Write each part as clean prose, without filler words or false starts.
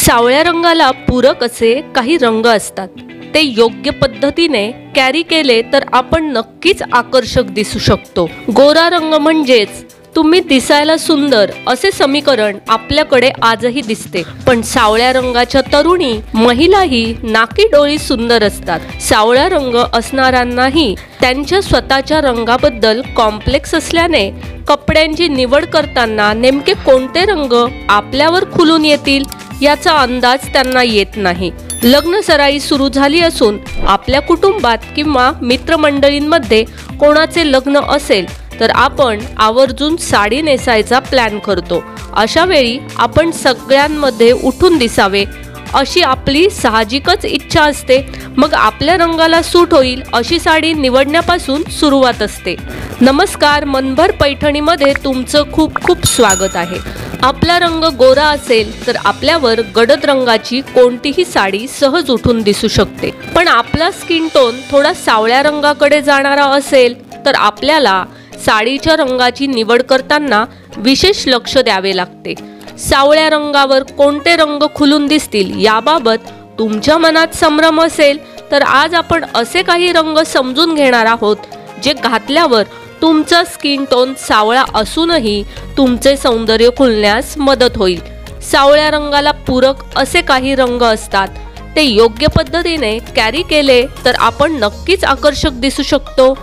सावळ्या रंगाला पूरक असे काही रंग असतात। ते योग्य पद्धतीने कॅरी केले तर आपण नक्कीच आकर्षक दिसू शकतो। गोरा रंग म्हणजेच तुम्ही दिसायला सुंदर असे समीकरण आपल्याकडे आजही दिसते। पण सावळ्या रंगाच्या तरुणी महिलाही नाकी डोळी सुंदर असतात। सावळा रंग असणाऱ्यांनाही त्यांच्या स्वतःच्या रंगाबद्दल कॉम्प्लेक्स असल्याने कपड्यांची निवड करताना नेमके कोणते रंग आपल्यावर खुलून येतील याचा अंदाज त्यांना येत नाही। लग्न सराई सुरू झाली असून आपल्या कुटुंबात किंवा मित्रमंडळींमध्ये कोणाचे लग्न असेल तर आपण आवर्जून साडी नेसायचा प्लॅन करतो। अशा वेळी आपण सगळ्यांमध्ये उठून दिसावे अशी आपली साहजिकच इच्छा असते। मग आपल्या रंगाला सूट होईल अशी साडी निवडण्यापासून सुरुवात असते। नमस्कार, मनभर पैठणीमध्ये तुमचं खूप खूप स्वागत आहे। आपला रंग गोरा असेल तर आपल्यावर गडद रंगाची कोणतीही साडी सहज उठून दिसू शकते। पण आपला स्किन टोन थोडा सावळ्या रंगाकडे जाणारा असेल तर आपल्याला साडीच्या रंगाची निवड करताना विशेष लक्ष द्यावे लागते। सावळ्या रंगावर कोणते रंग खुलून दिसतील याबाबत तुमच्या मनात संभ्रम असेल तर आज आपण असे काही रंग समजून घेणार आहोत जे घातल्यावर तुमचा स्किन टोन सावळा असूनही तुमचे सौंदर्य खुलण्यास मदत होईल। सावळ्या रंगाला पूरक असे काही रंग असतात। ते योग्य पद्धतीने कॅरी केले तर आपण नक्कीच आकर्षक दिसू शकतो।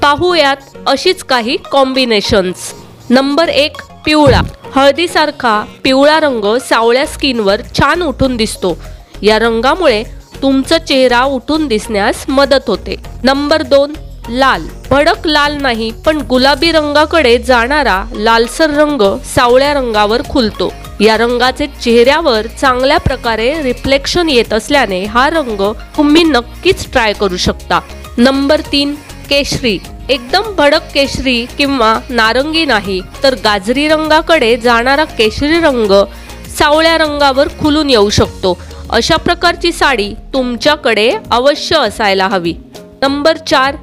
पाहूयात अशीच काही कॉम्बिनेशन्स। नंबर 1, पिवळा। हळदीसारखा पिवळा रंग सावळ्या स्किनवर छान उठून दिसतो। या रंगामुळे तुमचा चेहरा उठून दिसण्यास मदत होते। नंबर 2, लाल। भडक लाल नाही पण गुलाबी रंगाकडे जाणारा लालसर रंग सावळ्या रंगावर खुलतो। या रंगाचे चेहऱ्यावर चांगल्या प्रकारे रिफ्लेक्शन येत असल्याने हा रंग तुम्ही नक्कीच ट्राय करू शकता। नंबर 3, केशरी। एकदम भडक केशरी किंवा नारंगी नाही तर गाजरी रंगाकडे जाणारा केशरी रंग सावळ्या रंगावर खुलून येऊ शकतो। अशा प्रकारची साडी तुमच्याकडे अवश्य असायला हवी। Number 4,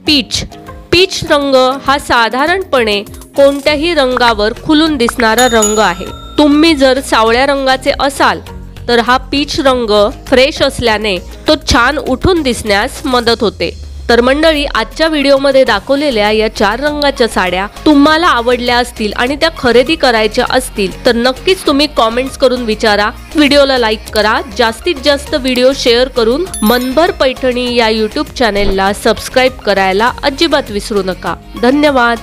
peach. पीच रंग हा साधारणपणे कोणत्याही रंगावर खुलून दिसणारा रंग आहे। तुम्ही जर सावळ्या रंगाचे असाल तर हा पीच रंग फ्रेश असल्याने तो छान उठून दिसण्यास मदत होते। तर मंडळी, आजच्या व्हिडिओमध्ये दाखवलेल्या या 4 रंगाच्या साड्या तुम्हाला आवडल्या असतील आणि त्या खरेदी करायच्या असतील तर नक्कीच तुम्ही कॉमेंट्स करून विचारा। व्हिडिओला लाईक करा, जास्तीत जास्त व्हिडिओ शेअर करून मनभर पैठणी या यूट्यूब चॅनेलला सबस्क्राईब करायला अजिबात विसरू नका। धन्यवाद।